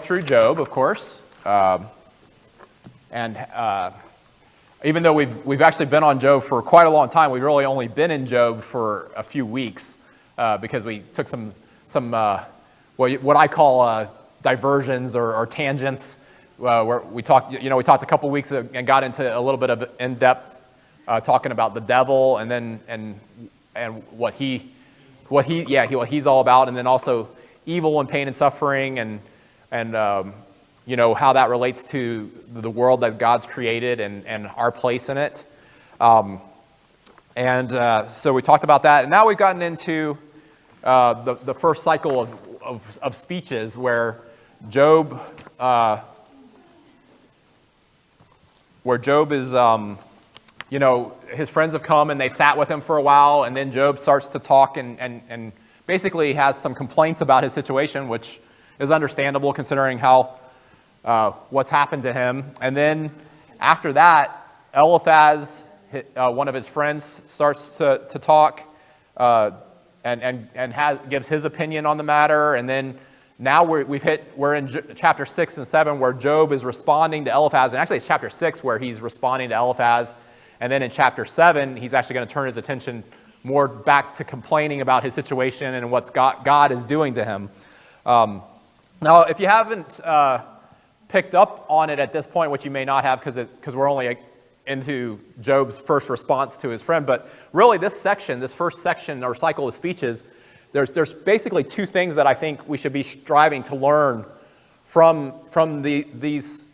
Through Job, of course, and even though we've actually been on Job for quite a long time, we've really only been in Job for a few weeks because we took some what I call diversions or tangents, where we talked a couple weeks and got into a little bit of in-depth talking about the devil and what he's all about, and then also evil and pain and suffering and how that relates to the world that God's created and our place in it. So we talked about that. And now we've gotten into the first cycle of speeches where Job is, his friends have come and they've sat with him for a while, and then Job starts to talk and basically has some complaints about his situation, which is understandable considering how what's happened to him. And then after that, Eliphaz, one of his friends, starts to talk and gives his opinion on the matter. And then now we're in chapter 6 and 7 where Job is responding to Eliphaz. And actually it's chapter 6 where he's responding to Eliphaz. And then in chapter 7, he's actually going to turn his attention more back to complaining about his situation and what God is doing to him. Now, if you haven't picked up on it at this point, which you may not have because we're only into Job's first response to his friend, but really this first section or cycle of speeches, there's basically two things that I think we should be striving to learn from these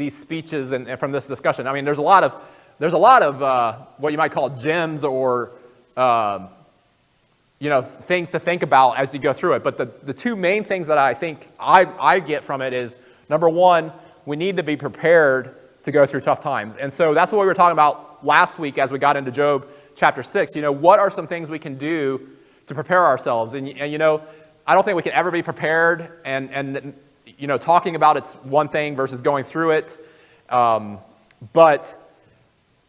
speeches and from this discussion. I mean, there's a lot of what you might call gems or things to think about as you go through it. But the two main things that I think I get from it is, number one, we need to be prepared to go through tough times. And so that's what we were talking about last week as we got into Job chapter 6. What are some things we can do to prepare ourselves? And I don't think we can ever be prepared. And talking about it's one thing versus going through it. But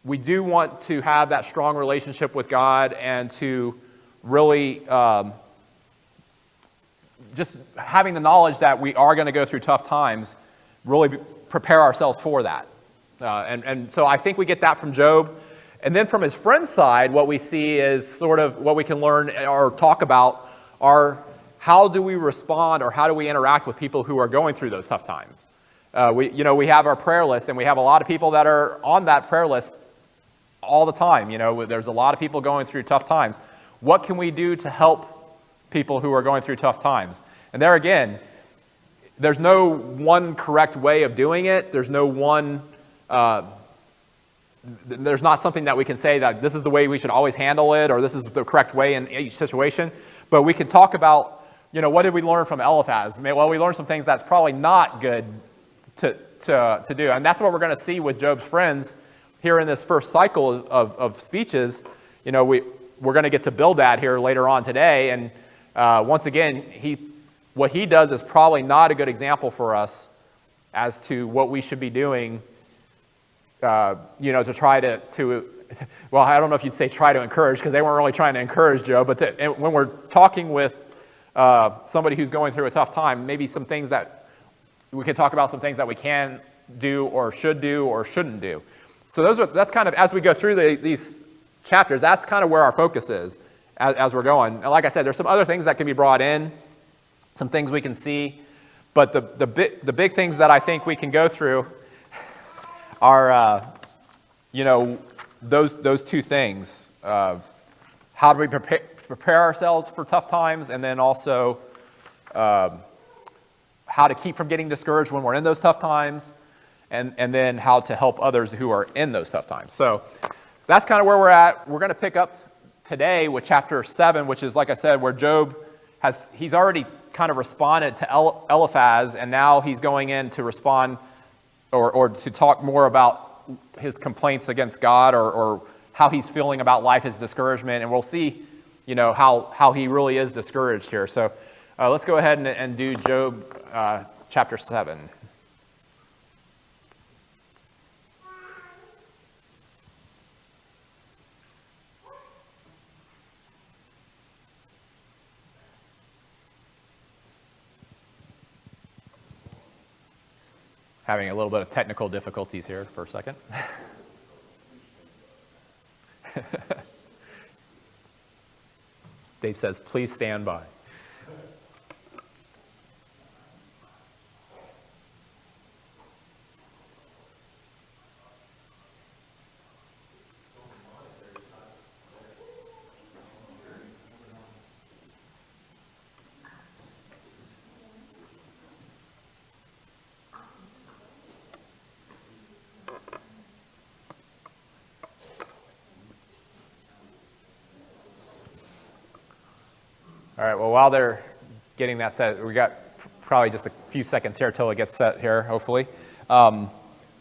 we do want to have that strong relationship with God and to really just having the knowledge that we are going to go through tough times, really prepare ourselves for that. And so I think we get that from Job. And then from his friend's side, what we see is sort of what we can learn or talk about are how do we respond or how do we interact with people who are going through those tough times. We have our prayer list, and we have a lot of people that are on that prayer list all the time. There's a lot of people going through tough times. What can we do to help people who are going through tough times? And there again, there's no one correct way of doing it. There's no one, there's not something that we can say that this is the way we should always handle it or this is the correct way in each situation. But we can talk about, what did we learn from Eliphaz? Well, we learned some things that's probably not good to do. And that's what we're going to see with Job's friends here in this first cycle of speeches. We're going to get to build that here later on today. And once again, what he does is probably not a good example for us as to what we should be doing, to try to well, I don't know if you'd say try to encourage, because they weren't really trying to encourage Job, but when we're talking with somebody who's going through a tough time, maybe some things that we can talk about, some things that we can do or shouldn't do. So that's kind of, as we go through these chapters, that's kind of where our focus is as we're going. And like I said, there's some other things that can be brought in, some things we can see, but the big things that I think we can go through are, those two things. How do we prepare ourselves for tough times, and then also how to keep from getting discouraged when we're in those tough times, and then how to help others who are in those tough times. So that's kind of where we're at. We're going to pick up today with chapter 7, which is, like I said, where Job he's already kind of responded to Eliphaz, and now he's going in to respond or to talk more about his complaints against God or how he's feeling about life, his discouragement, and we'll see, how he really is discouraged here. So let's go ahead and do Job chapter 7. Having a little bit of technical difficulties here for a second. Dave says, please stand by. All right, well, while they're getting that set, we got probably just a few seconds here till it gets set here, hopefully. But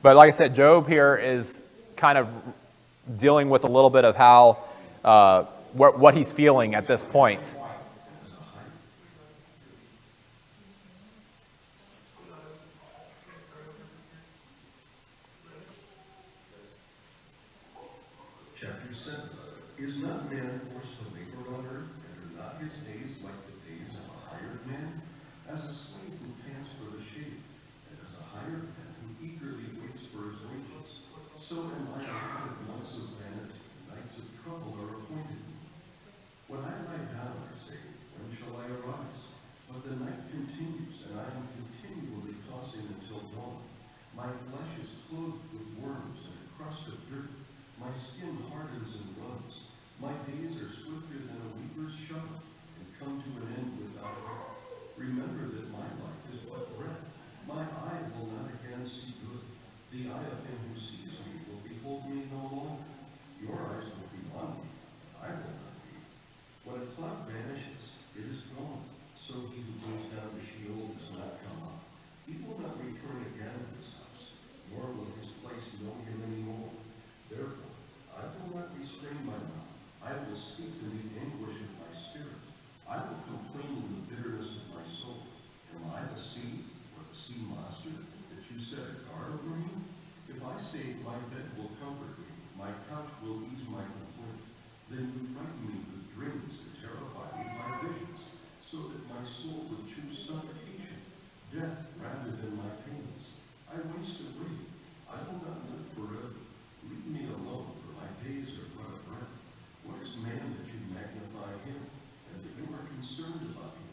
like I said, Job here is kind of dealing with a little bit of how, what he's feeling at this point. Chapter 7. Is not man forced to labor on earth, and are not his days like the days of a hired man? As a slave who pants for the shade, and as a hired man who eagerly waits for his wages, so am I of months of vanity, nights of trouble are appointed me. When I lie down, I say, when shall I arise? But the night continues, and I am continually tossing until dawn. My flesh is clothed with worms and a crust of dirt. My skin hardens and runs. My days are swifter than a weaver's shuttle, and come to an end without hope. Remember that my life is but breath. My eye will not again see good. The eye of him who sees me will behold me no longer. Your eyes will be on me, but I will not be. When a cloud vanishes, it is gone. So he who goes down to Sheol does not come up. He will not return again to his house, nor will his place know him any more. Therefore, I will not restrain my mouth. I will speak in the anguish of my spirit. I will complain in the bitterness of my soul. Am I the sea, or the sea monster, that you set a guard over me? If I say, my bed will comfort me, my couch will ease my complaint, then you frighten me with dreams and terrify me by visions, so that my soul would choose suffocation, death rather than my pains. I waste away. I will not live forever. Leave me alone, for my days are but a breath. What is man that you magnify him, and that you are concerned about him,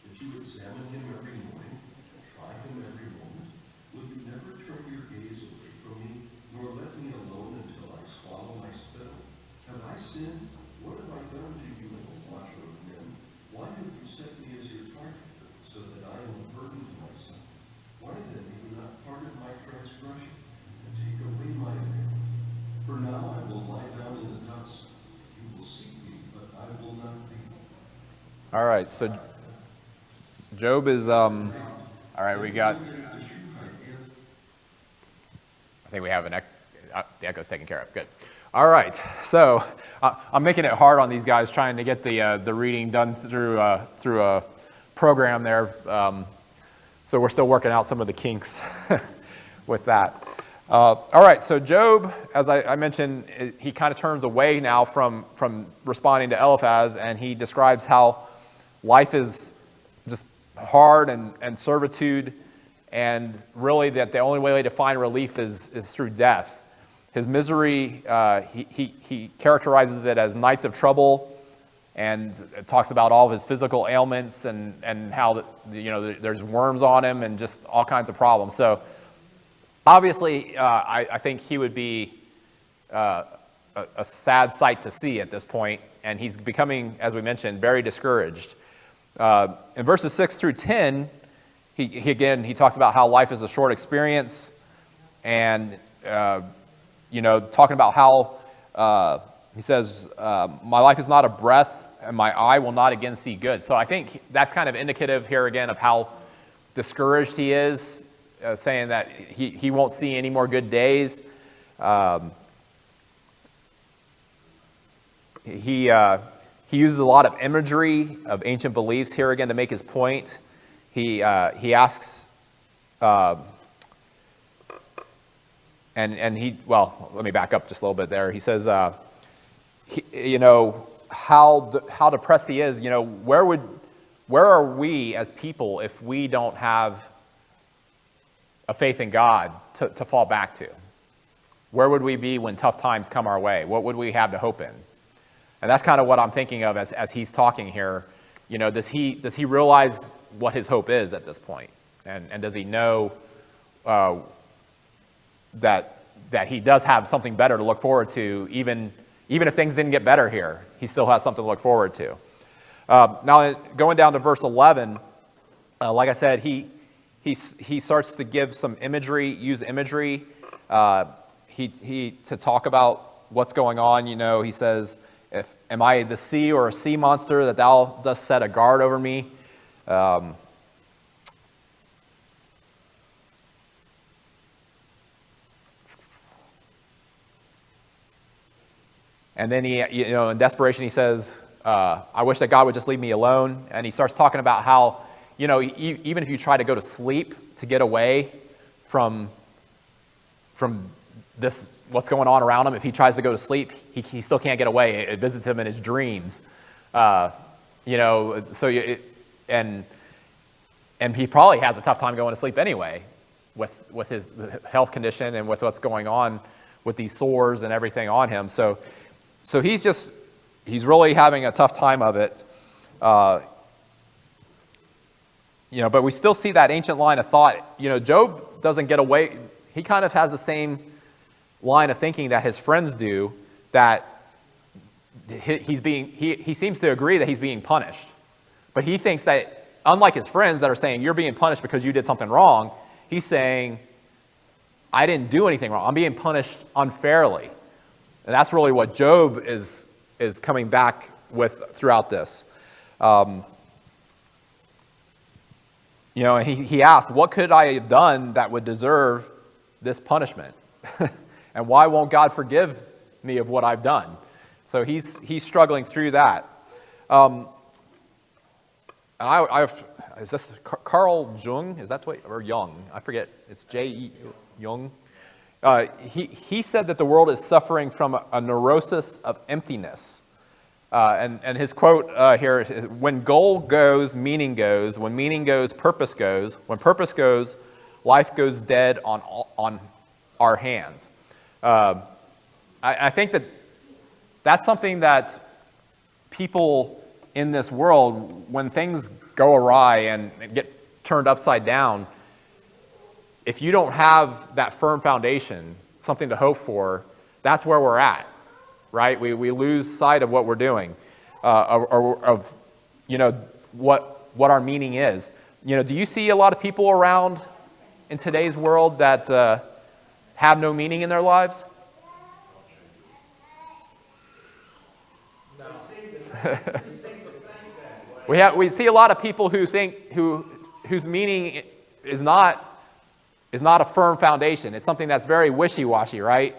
that you examine him every morning, and try him every moment? Will you never turn your gaze away from me, nor let me alone until I swallow my spittle? Have I sinned? What have I done to you, O watcher of men? Why have you set me as your target, so that I am a burden to myself? Why then do you not pardon my transgression, and take away my iniquity? For now I will lie down in the dust. You will seek me, but I will not be. All right, so Job is, all right, we got, I think we have an, the echo's taken care of, good. All right, so I'm making it hard on these guys trying to get the reading done through a program there. So we're still working out some of the kinks with that. All right, so Job, as I mentioned, he kind of turns away now from responding to Eliphaz, and he describes how life is just hard and servitude, and really that the only way to find relief is through death. His misery, he characterizes it as nights of trouble, and it talks about all of his physical ailments and how there's worms on him and just all kinds of problems. So obviously, I think he would be a sad sight to see at this point, and he's becoming, as we mentioned, very discouraged. In verses 6 through 10, he talks about how life is a short experience, and talking about how he says, my life is not a breath, and my eye will not again see good. So I think that's kind of indicative here again of how discouraged he is, saying that he won't see any more good days. He uses a lot of imagery of ancient beliefs here again to make his point. He asks, well, let me back up just a little bit there. He says, how depressed he is. Where are we as people if we don't have a faith in God to fall back to? Where would we be when tough times come our way? What would we have to hope in? And that's kind of what I'm thinking of as he's talking here. You know, does he realize what his hope is at this point? And does he know that he does have something better to look forward to, even if things didn't get better here? He still has something to look forward to. Now, going down to verse 11, like I said, he starts to give some imagery, use imagery to talk about what's going on. You know, he says, am I the sea or a sea monster that thou dost set a guard over me? And then in desperation, he says, I wish that God would just leave me alone. And he starts talking about how, even if you try to go to sleep to get away from this, what's going on around him, if he tries to go to sleep, he still can't get away. It visits him in his dreams. And he probably has a tough time going to sleep anyway with his health condition and with what's going on with these sores and everything on him. So he's really having a tough time of it. But we still see that ancient line of thought. Job doesn't get away. He kind of has the same line of thinking that his friends do, that he seems to agree that he's being punished. But he thinks that, unlike his friends that are saying, you're being punished because you did something wrong, he's saying, I didn't do anything wrong. I'm being punished unfairly. And that's really what Job is coming back with throughout this. He asked, what could I have done that would deserve this punishment? And why won't God forgive me of what I've done? So he's struggling through that. And is this Carl Jung? Is that what, or Jung? I forget. It's J.E. Jung. He said that the world is suffering from a neurosis of emptiness. And his quote here is, when goal goes, meaning goes. When meaning goes, purpose goes. When purpose goes, life goes dead on our hands. I think that's something that people in this world, when things go awry and get turned upside down, if you don't have that firm foundation, something to hope for, that's where we're at, right? We lose sight of what we're doing, of what our meaning is. Do you see a lot of people around in today's world that have no meaning in their lives? We see a lot of people who think whose meaning is not a firm foundation. It's something that's very wishy-washy, right?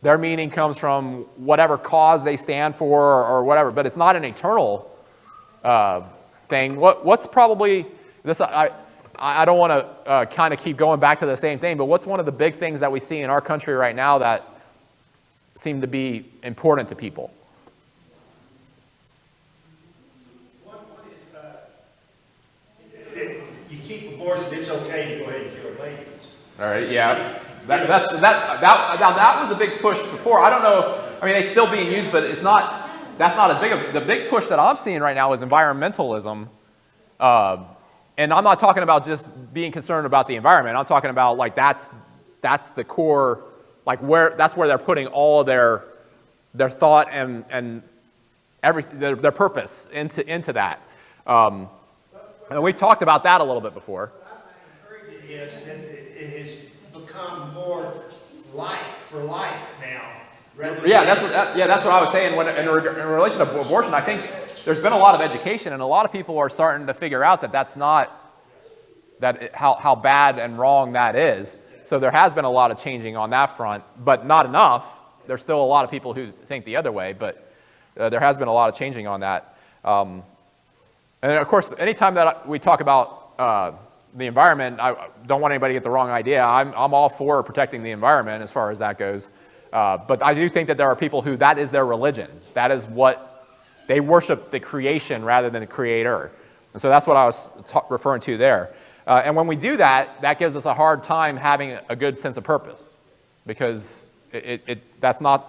Their meaning comes from whatever cause they stand for or whatever, but it's not an eternal thing. What's probably this? I don't want to kind of keep going back to the same thing, but what's one of the big things that we see in our country right now that seem to be important to people? You keep abortion, it's okay to go ahead and kill babies. All right, yeah. That was a big push before. I don't know. I mean, it's still being used, but it's not. That's not as big of the big push that I'm seeing right now is environmentalism. And I'm not talking about just being concerned about the environment. I'm talking about like that's the core, like that's where they're putting all of their thought and everything, their purpose into that. And we talked about that a little bit before. What I'm encouraged is that it has become more life for life now. Yeah, that's what I was saying in relation to abortion. I think there's been a lot of education, and a lot of people are starting to figure out that that's not how bad and wrong that is. So there has been a lot of changing on that front, but not enough. There's still a lot of people who think the other way, but there has been a lot of changing on that. And of course, anytime that we talk about the environment, I don't want anybody to get the wrong idea. I'm all for protecting the environment as far as that goes. But I do think that there are people who that is their religion. That is what they worship, the creation rather than the creator. And so that's what I was referring to there. And when we do that, that gives us a hard time having a good sense of purpose, because that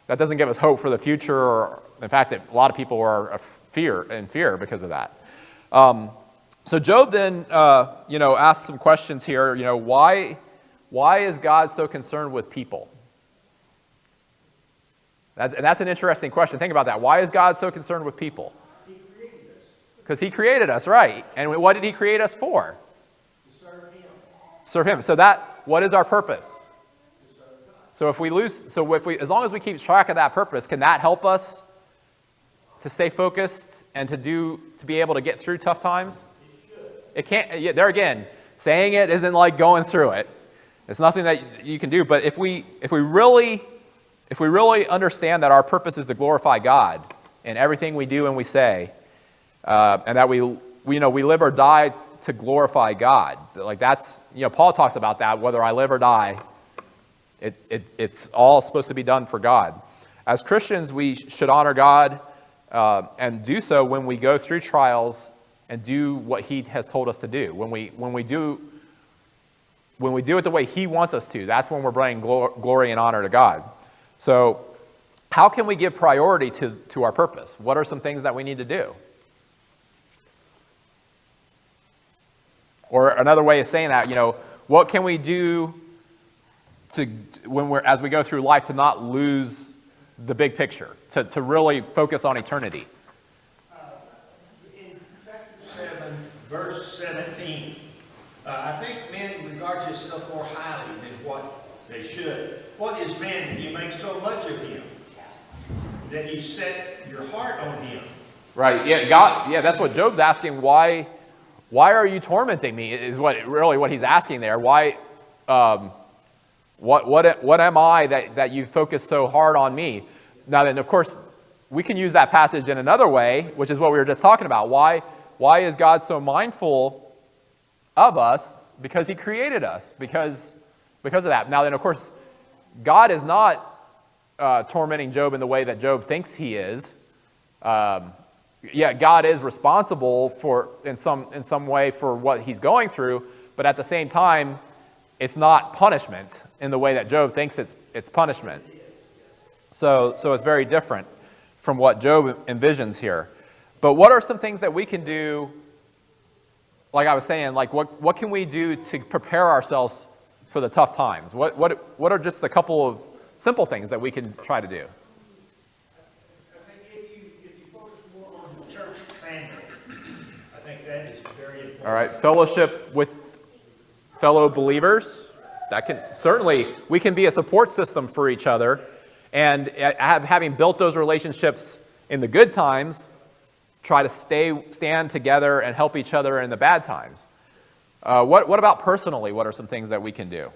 doesn't give us hope for the future. Or, in fact, a lot of people are in fear because of that. So Job then, asks some questions here. Why is God so concerned with people? That's an interesting question. Think about that. Why is God so concerned with people? He created us. Because he created us, right? And what did he create us for? To serve him. Serve him. So what is our purpose? To serve God. As long as we keep track of that purpose, can that help us to stay focused and to be able to get through tough times? It can't. There again, saying it isn't like going through it. It's nothing that you can do. But if we really understand that our purpose is to glorify God in everything we do and we say, and that we live or die to glorify God, like that's, Paul talks about that. Whether I live or die, it's all supposed to be done for God. As Christians, we should honor God and do so when we go through trials and do what He has told us to do. When we do it the way He wants us to, that's when we're bringing glory and honor to God. So how can we give priority to our purpose? What are some things that we need to do? Or another way of saying that, what can we do as we go through life to not lose the big picture, to really focus on eternity? In chapter 7, verse 17, I think men regard yourself more highly than what they should. What is man that you make so much of him? That you set your heart on him. Right. Yeah, God. Yeah, that's what Job's asking. Why are you tormenting me? Is what he's asking there. Why? What am I that you focus so hard on me? Now then, of course, we can use that passage in another way, which is what we were just talking about. Why is God so mindful of us? Because He created us. Because of that. Now then, of course, God is not tormenting Job in the way that Job thinks He is. God is responsible in some way for what he's going through, but at the same time, it's not punishment in the way that Job thinks it's punishment. So it's very different from what Job envisions here. But what are some things that we can do? Like I was saying, like what can we do to prepare ourselves for the tough times? What are just a couple of simple things that we can try to do? I think if you focus more on the church family, I think that is very important. All right, fellowship with fellow believers. That can certainly, we can be a support system for each other, and having built those relationships in the good times, try to stand together and help each other in the bad times. What about personally? What are some things that we can do?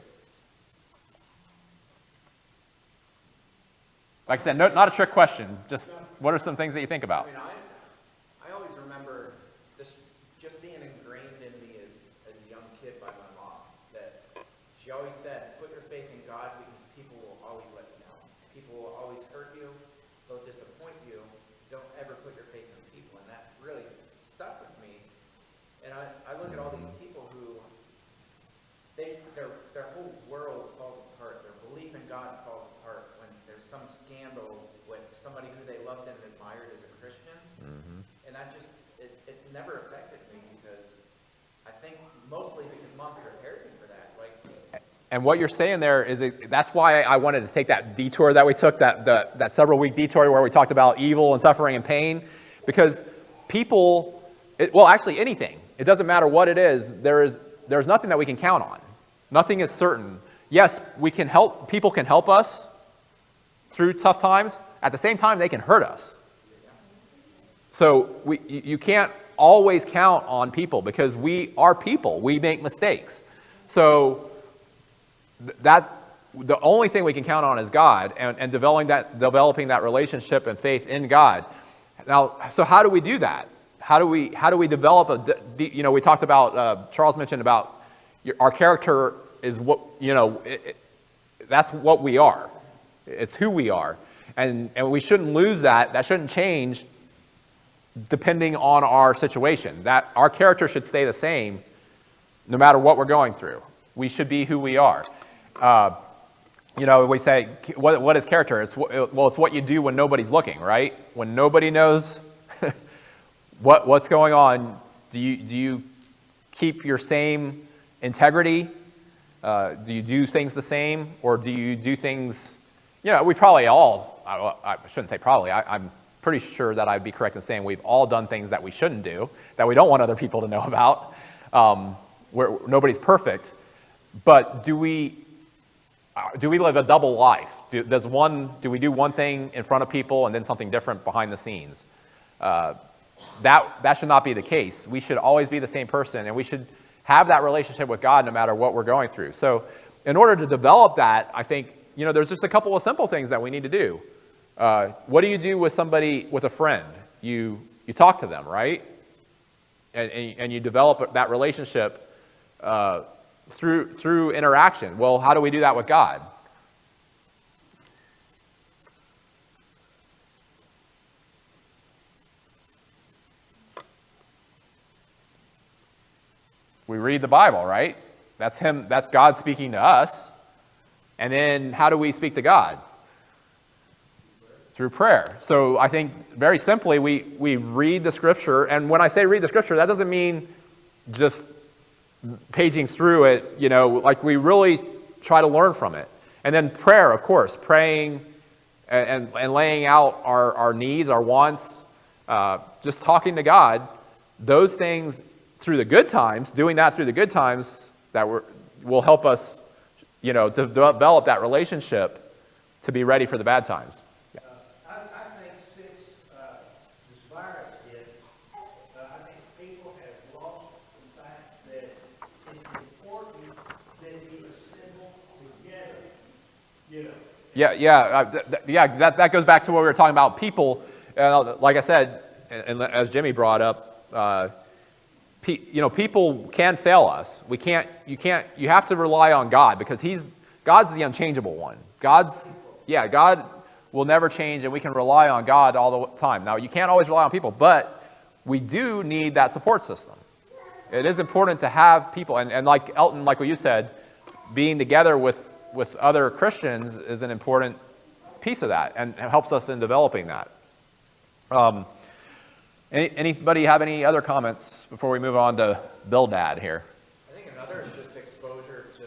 Like I said, not a trick question. Just what are some things that you think about? I always remember this just being ingrained in me as a young kid by my mom, that she always said, put your faith in God because people will always let you down. People will always hurt you. They'll disappoint you. Don't ever put your faith in people. And that really stuck with me. And I look at all these people who, their whole world falls apart. Their belief in God falls apart when there's some scandal with somebody who they loved and admired as a Christian. Mm-hmm. And that just, it never affected me because I think mostly because Mom prepared me for that. And what you're saying there is, that's why I wanted to take that detour that we took, that several-week detour where we talked about evil and suffering and pain, because people, actually anything, it doesn't matter what it is, there's nothing that we can count on. Nothing is certain. Yes, people can help us through tough times. At the same time, they can hurt us. So you can't always count on people because we are people. We make mistakes. So the only thing we can count on is God and developing that relationship and faith in God. Now, so how do we do that? How do we develop we talked about, Charles mentioned about our character is what, that's what we are. It's who we are. And we shouldn't lose that. That shouldn't change depending on our situation. That our character should stay the same no matter what we're going through. We should be who we are. We say, what is character? It's what you do when nobody's looking, right? When nobody knows what's going on, do you keep your same integrity? Do you do things the same? Or do you do things, we probably all, I shouldn't say probably, I'm pretty sure that I'd be correct in saying we've all done things that we shouldn't do, that we don't want other people to know about, where nobody's perfect. But do we live a double life? Do we do one thing in front of people and then something different behind the scenes? That should not be the case. We should always be the same person, and we should have that relationship with God no matter what we're going through. So in order to develop that, I think, there's just a couple of simple things that we need to do. What do you do with a friend? You talk to them, right? And you develop that relationship through interaction. Well, how do we do that with God? We read the Bible, right? That's God speaking to us. And then how do we speak to God? Through prayer. So I think very simply we read the scripture, and when I say read the scripture, that doesn't mean just paging through it, like we really try to learn from it. And then prayer, of course, praying and laying out our needs, our wants, just talking to God. Those things through the good times, doing that through the good times, will help us, to develop that relationship to be ready for the bad times. I think since this virus hit, I think people have lost the fact that it's important that we assemble together, That goes back to what we were talking about. People, like I said, and as Jimmy brought up, people can fail us. You have to rely on God, because God's the unchangeable one. God will never change, and we can rely on God all the time. Now, you can't always rely on people, but we do need that support system. It is important to have people, and like Elton, like what you said, being together with other Christians is an important piece of that, and it helps us in developing that. Anybody have any other comments before we move on to Bildad here? I think another is just exposure to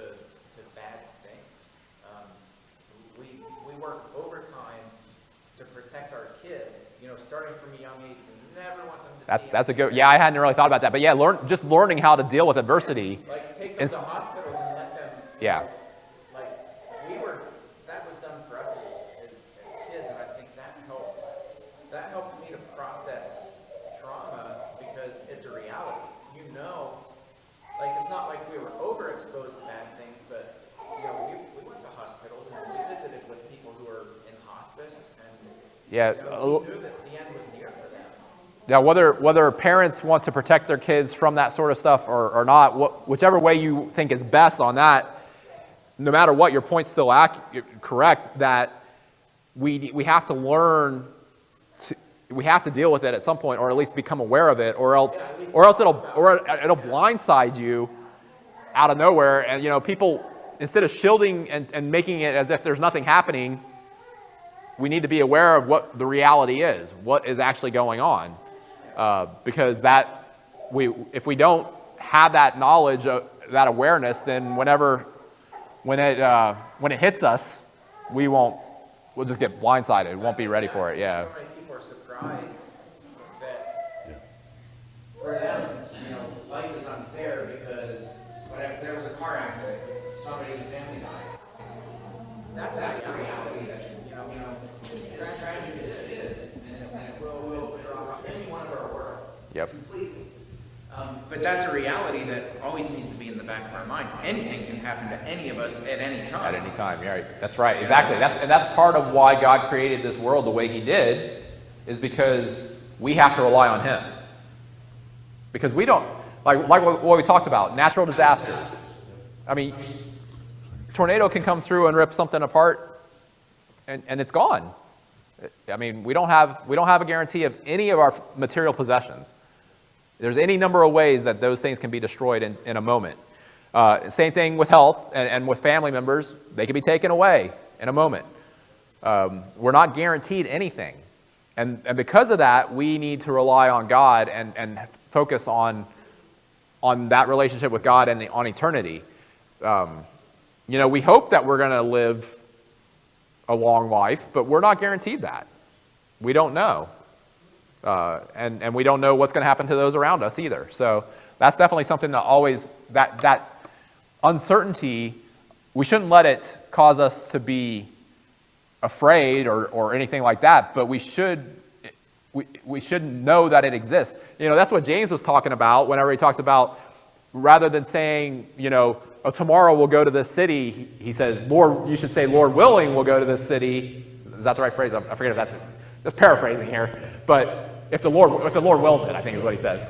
bad things. We work overtime to protect our kids, starting from a young age. We never want them to That's a good, I hadn't really thought about that. But yeah, learning how to deal with adversity. Like, take them to hospitals and let them, that was done for us as kids, and I think that helped me to process trauma, because it's a reality. It's not like we were overexposed to bad things, but we went to hospitals and we visited with people who were in hospice, and we knew that the end was near for them. Now, whether parents want to protect their kids from that sort of stuff or not, whichever way you think is best on that, no matter what, your point's still correct, that we have to learn. We have to deal with it at some point, or at least become aware of it, or else it'll blindside you out of nowhere. And people, instead of shielding and making it as if there's nothing happening, we need to be aware of what the reality is, what is actually going on, because if we don't have that knowledge, that awareness, then when it hits us, we'll just get blindsided. We won't be ready for it. Yeah. People are surprised that for them, life is unfair because whatever, there was a car accident, somebody in the family died. That's the reality that tragedy it is, and it will draw any one of our worlds. Yep. Completely. But that's a reality that always needs to be in the back of our mind. Anything can happen to any of us at any time. At any time, yeah, right. That's right, exactly. That's part of why God created this world the way He did, is because we have to rely on Him. Because we don't, like what we talked about, natural disasters. I mean, tornado can come through and rip something apart, and it's gone. I mean, we don't have a guarantee of any of our material possessions. There's any number of ways that those things can be destroyed in a moment. Same thing with health and with family members. They can be taken away in a moment. We're not guaranteed anything. And because of that, we need to rely on God and focus on that relationship with God and on eternity. We hope that we're going to live a long life, but we're not guaranteed that. We don't know. And we don't know what's going to happen to those around us either. So that's definitely something that always, that uncertainty, we shouldn't let it cause us to be afraid or anything like that, but we should know that it exists. That's what James was talking about whenever he talks about, rather than saying, oh, tomorrow we'll go to this city, he says, Lord, you should say, Lord willing, we'll go to this city. Is that the right phrase? I forget if that's just paraphrasing here. But if the Lord wills it, I think is what he says,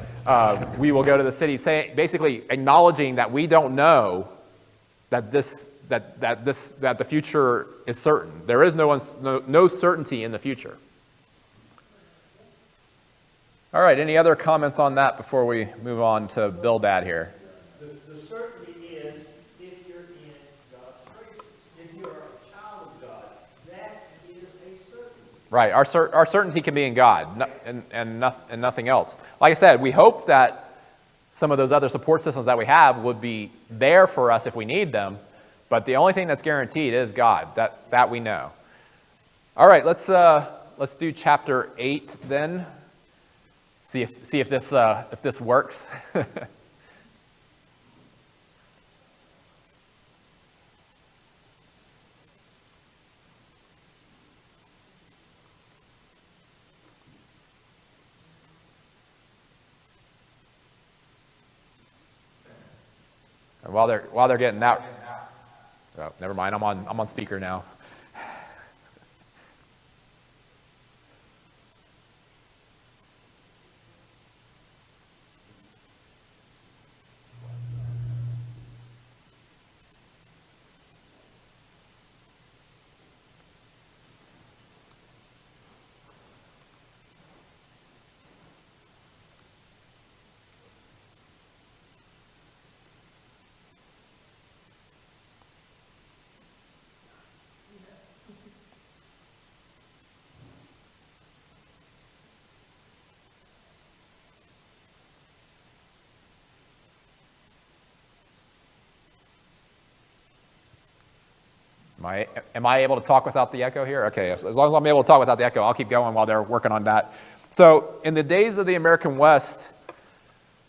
we will go to the city, basically acknowledging that we don't know that the future is certain. There is no certainty in the future. All right, any other comments on that before we move on to Bildad here? The certainty is if you're in God's grace. If you're a child of God, that is a certainty. Right, our certainty can be in God and nothing else. Like I said, we hope that some of those other support systems that we have would be there for us if we need them, but the only thing that's guaranteed is God. That we know. All right, let's do chapter 8 then. See if this works. And while they're getting that, oh, never mind. I'm on speaker now. Am I able to talk without the echo here? Okay, as long as I'm able to talk without the echo, I'll keep going while they're working on that. So, in the days of the American West,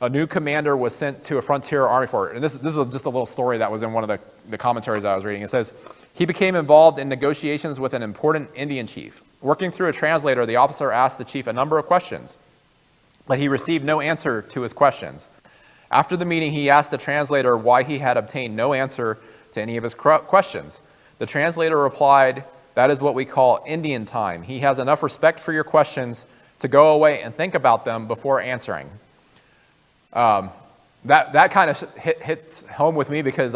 a new commander was sent to a frontier army fort. And this is just a little story that was in one of the commentaries I was reading. It says, he became involved in negotiations with an important Indian chief. Working through a translator, the officer asked the chief a number of questions, but he received no answer to his questions. After the meeting, he asked the translator why he had obtained no answer to any of his questions. The translator replied, "That is what we call Indian time. He has enough respect for your questions to go away and think about them before answering." That kind of hits home with me because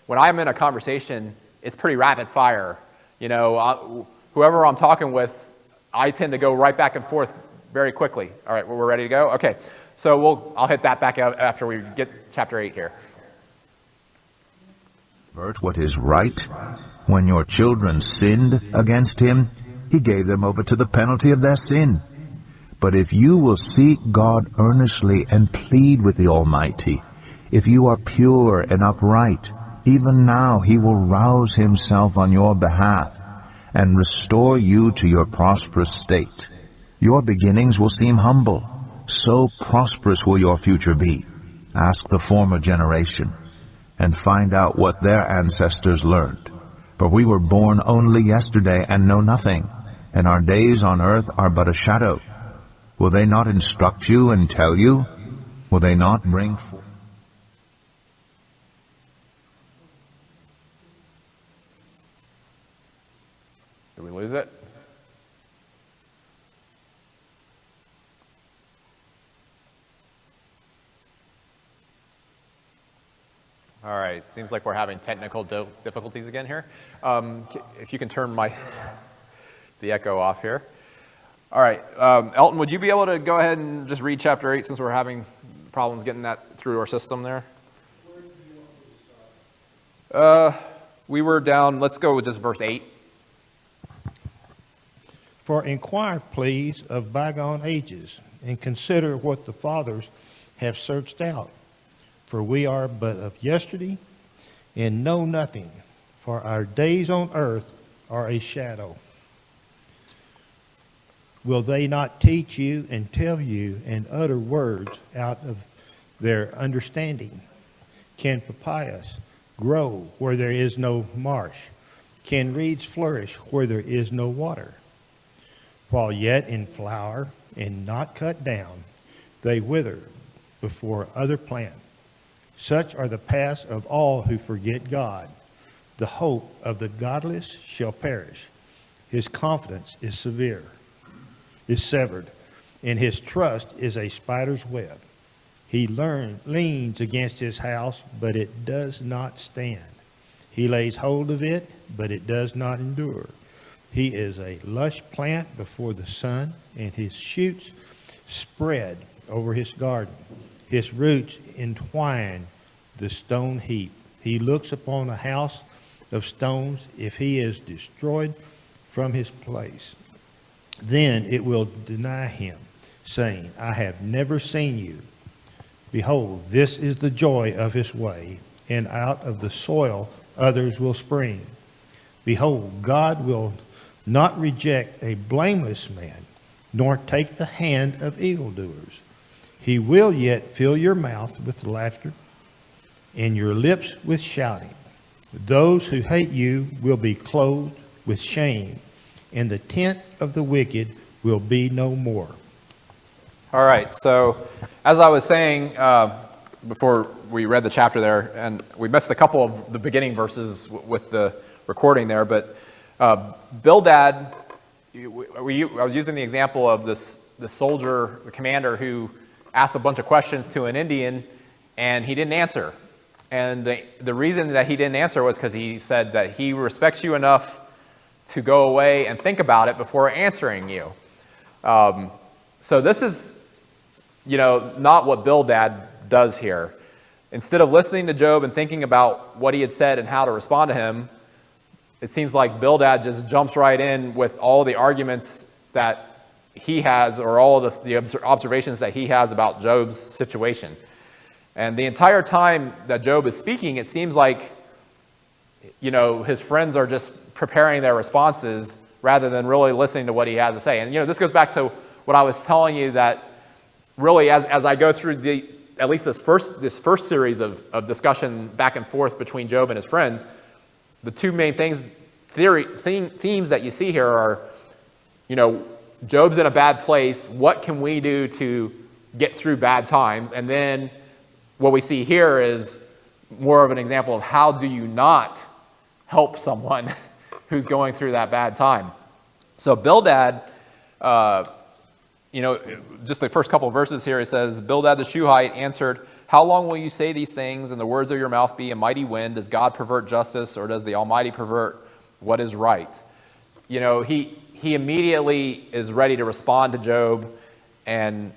when I'm in a conversation, it's pretty rapid fire. Whoever I'm talking with, I tend to go right back and forth very quickly. All right, we're ready to go? Okay, so I'll hit that back out after we get chapter 8 here. What is right? When your children sinned against him, he gave them over to the penalty of their sin. But if you will seek God earnestly and plead with the Almighty, if you are pure and upright, even now he will rouse himself on your behalf and restore you to your prosperous state. Your beginnings will seem humble, so prosperous will your future be. Ask the former generation and find out what their ancestors learned. For we were born only yesterday and know nothing, and our days on earth are but a shadow. Will they not instruct you and tell you? Will they not bring forth? Did we lose it? All right, seems like we're having technical difficulties again here. If you can turn the echo off here. All right, Elton, would you be able to go ahead and just read chapter 8 since we're having problems getting that through our system there? Where do you want We were down, let's go with just verse 8. For inquire, please, of bygone ages, and consider what the fathers have searched out. For we are but of yesterday, and know nothing, for our days on earth are a shadow. Will they not teach you and tell you and utter words out of their understanding? Can papyrus grow where there is no marsh? Can reeds flourish where there is no water? While yet in flower and not cut down, they wither before other plant. Such are the paths of all who forget God. The hope of the godless shall perish. His confidence is severed, and his trust is a spider's web. He leans against his house, but it does not stand. He lays hold of it, but it does not endure. He is a lush plant before the sun, and his shoots spread over his garden. His roots entwine the stone heap. He looks upon a house of stones. If he is destroyed from his place, then it will deny him, saying, I have never seen you. Behold, this is the joy of his way, and out of the soil others will spring. Behold, God will not reject a blameless man, nor take the hand of evildoers. He will yet fill your mouth with laughter, and your lips with shouting. Those who hate you will be clothed with shame, and the tent of the wicked will be no more. All right, so as I was saying before we read the chapter there, and we missed a couple of the beginning verses with the recording there, but Bildad, I was using the example of this soldier, the commander, who asked a bunch of questions to an Indian, and he didn't answer. And the reason that he didn't answer was because he said that he respects you enough to go away and think about it before answering you. So this is, not what Bildad does here. Instead of listening to Job and thinking about what he had said and how to respond to him, it seems like Bildad just jumps right in with all the arguments that he has, or all the observations that he has about Job's situation. And the entire time that Job is speaking, it seems like, his friends are just preparing their responses rather than really listening to what he has to say. And, this goes back to what I was telling you, that really as I go through at least this first series of discussion back and forth between Job and his friends, the two main themes that you see here are, Job's in a bad place. What can we do to get through bad times? And then what we see here is more of an example of how do you not help someone who's going through that bad time. So Bildad, just the first couple of verses here, it says, Bildad the Shuhite answered, how long will you say these things, and the words of your mouth be a mighty wind? Does God pervert justice, or does the Almighty pervert what is right? He immediately is ready to respond to Job, and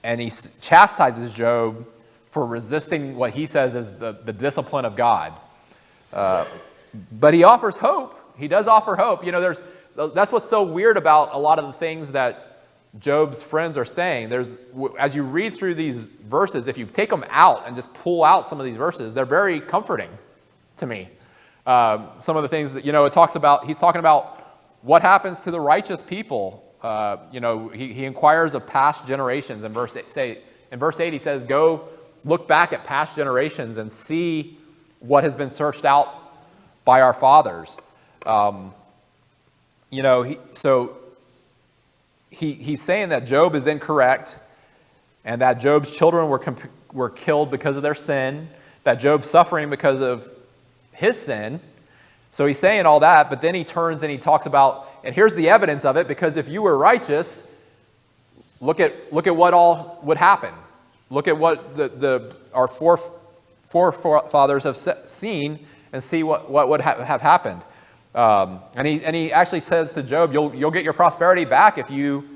he chastises Job for resisting what he says is the discipline of God. But he offers hope. He does offer hope. That's what's so weird about a lot of the things that Job's friends are saying. As you read through these verses, if you take them out and just pull out some of these verses, they're very comforting to me. Some of the things that, it talks about, he's talking about what happens to the righteous people. He inquires of past generations. In verse 8, he says, go look back at past generations and see what has been searched out by our fathers. He's saying that Job is incorrect, and that Job's children were killed because of their sin, that Job's suffering because of his sin. So he's saying all that, but then he turns and he talks about, and here's the evidence of it, because if you were righteous, look at what all would happen. Look at what our forefathers have seen, and see what would have happened. And he actually says to Job, you'll get your prosperity back if you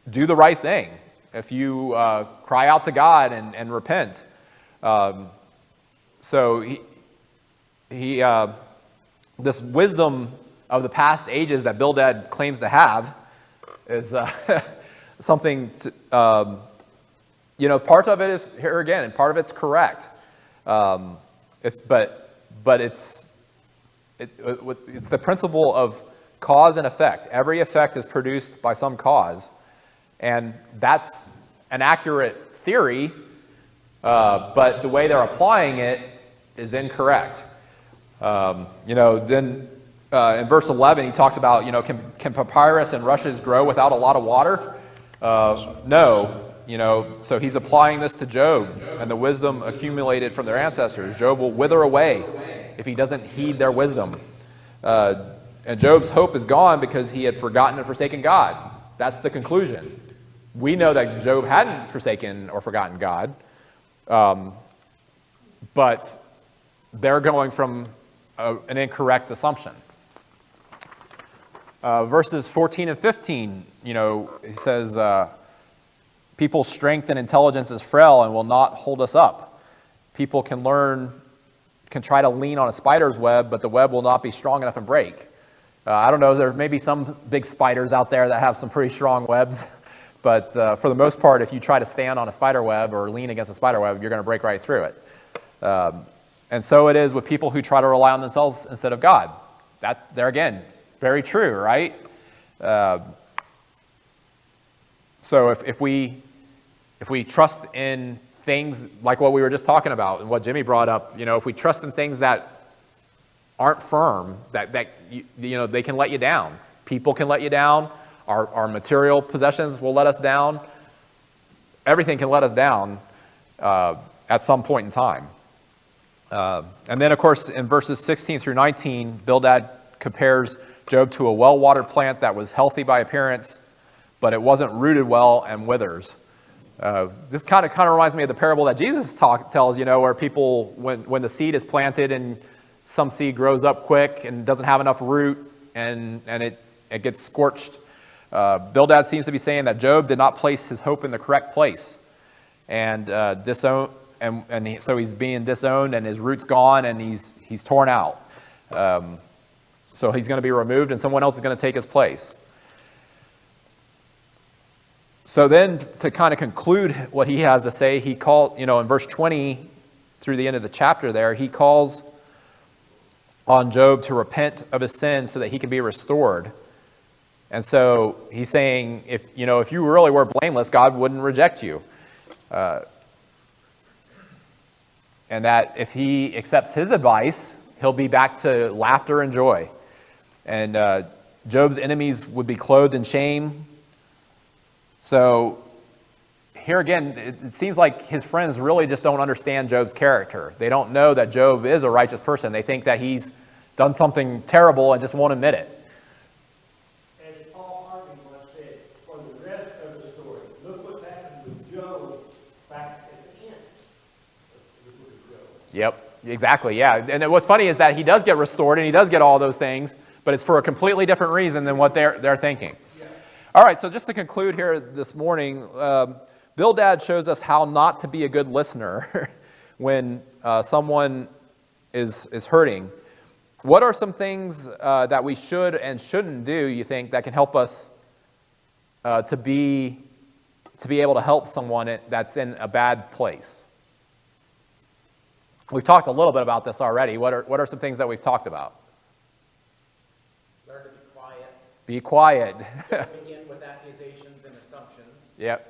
do the right thing, if you cry out to God and repent. So this wisdom of the past ages that Bildad claims to have is something, part of it is, here again, and part of it's correct. It's the principle of cause and effect. Every effect is produced by some cause, and that's an accurate theory, but the way they're applying it is incorrect. Then in verse 11, he talks about, can papyrus and rushes grow without a lot of water? No. So he's applying this to Job and the wisdom accumulated from their ancestors. Job will wither away if he doesn't heed their wisdom. And Job's hope is gone because he had forgotten and forsaken God. That's the conclusion. We know that Job hadn't forsaken or forgotten God, but they're going from an incorrect assumption. Verses 14 and 15, he says, people's strength and intelligence is frail and will not hold us up. People can try to lean on a spider's web, but the web will not be strong enough and break. I don't know, there may be some big spiders out there that have some pretty strong webs, but for the most part, if you try to stand on a spider web or lean against a spider web, you're going to break right through it. And so it is with people who try to rely on themselves instead of God. They're again, very true, right? So if we trust in things like what we were just talking about and what Jimmy brought up, if we trust in things that aren't firm, that they can let you down. People can let you down. Our material possessions will let us down. Everything can let us down at some point in time. And then, of course, in verses 16 through 19, Bildad compares Job to a well-watered plant that was healthy by appearance, but it wasn't rooted well and withers. This kind of reminds me of the parable that Jesus tells, where people, when the seed is planted and some seed grows up quick and doesn't have enough root and it gets scorched. Bildad seems to be saying that Job did not place his hope in the correct place and so he's being disowned and his root's gone and he's torn out. So he's going to be removed and someone else is going to take his place. So then to kind of conclude what he has to say, he called, in verse 20 through the end of the chapter there, he calls on Job to repent of his sin so that he can be restored. And so he's saying, if you really were blameless, God wouldn't reject you. And that if he accepts his advice, he'll be back to laughter and joy. And Job's enemies would be clothed in shame. So here again, it seems like his friends really just don't understand Job's character. They don't know that Job is a righteous person. They think that he's done something terrible and just won't admit it. As Paul Harvey once said, for the rest of the story, look what's happened with Job back at the end of the book of Job. Yep, exactly, yeah. And what's funny is that he does get restored and he does get all those things, but it's for a completely different reason than what they're thinking. Yeah. All right, so just to conclude here this morning, Bildad shows us how not to be a good listener when someone is hurting. What are some things that we should and shouldn't do, you think, that can help us to be able to help someone that's in a bad place? We've talked a little bit about this already. What are some things that we've talked about? Learn to be quiet. Be quiet. Begin with accusations and assumptions. Yep.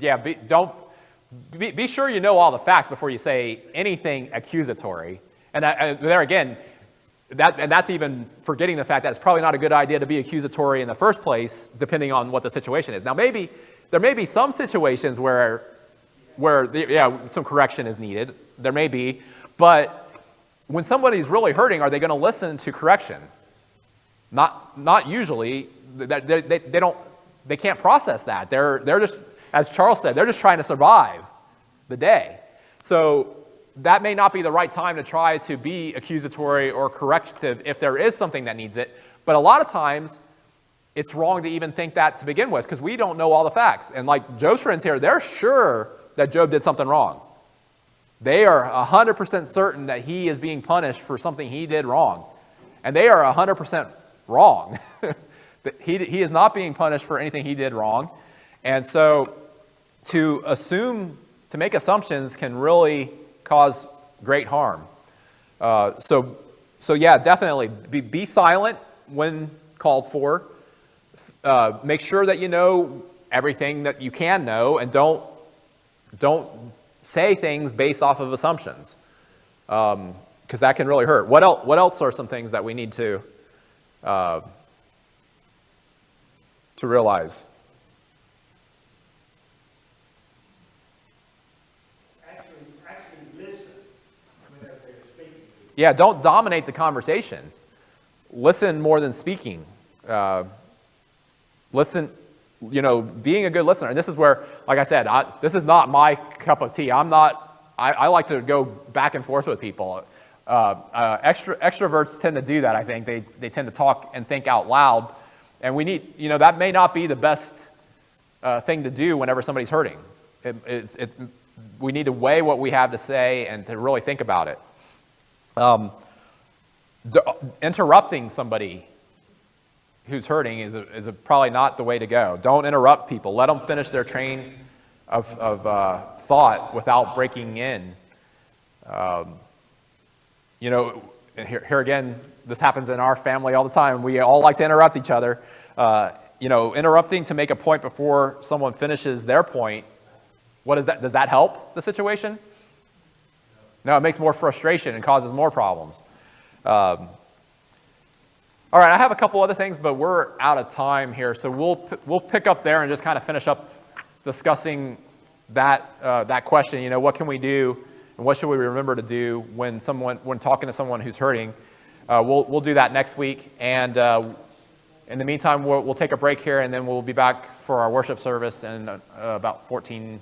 Yeah, be sure you know all the facts before you say anything accusatory. And there again, that's even forgetting the fact that it's probably not a good idea to be accusatory in the first place, depending on what the situation is. Now, there may be some situations where some correction is needed. There may be, but when somebody's really hurting, are they going to listen to correction? Not usually. They can't process that. They're just, as Charles said, they're just trying to survive the day. So that may not be the right time to try to be accusatory or corrective if there is something that needs it. But a lot of times, it's wrong to even think that to begin with because we don't know all the facts. And like Job's friends here, they're sure that Job did something wrong. They are 100% certain that he is being punished for something he did wrong. And they are 100% wrong. He is not being punished for anything he did wrong. And so to make assumptions can really cause great harm. So yeah, definitely be silent when called for. Make sure that you know everything that you can know, and don't say things based off of assumptions, because that can really hurt. What else are some things that we need to realize? Actually listen whenever they're speaking. Yeah, don't dominate the conversation. Listen more than speaking. Listen, being a good listener. And this is where, like I said, this is not my cup of tea. I like to go back and forth with people. Extroverts tend to do that, I think. They tend to talk and think out loud. And we need, that may not be the best thing to do whenever somebody's hurting. We need to weigh what we have to say and to really think about it. Interrupting somebody who's hurting is probably not the way to go. Don't interrupt people. Let them finish their train of thought without breaking in. Here again, this happens in our family all the time. We all like to interrupt each other. Interrupting to make a point before someone finishes their point, what is that? Does that help the situation? No, it makes more frustration and causes more problems. All right, I have a couple other things, but we're out of time here, so we'll pick up there and just kind of finish up discussing that question. What can we do, and what should we remember to do when talking to someone who's hurting? We'll do that next week, and in the meantime, we'll take a break here, and then we'll be back for our worship service in about 14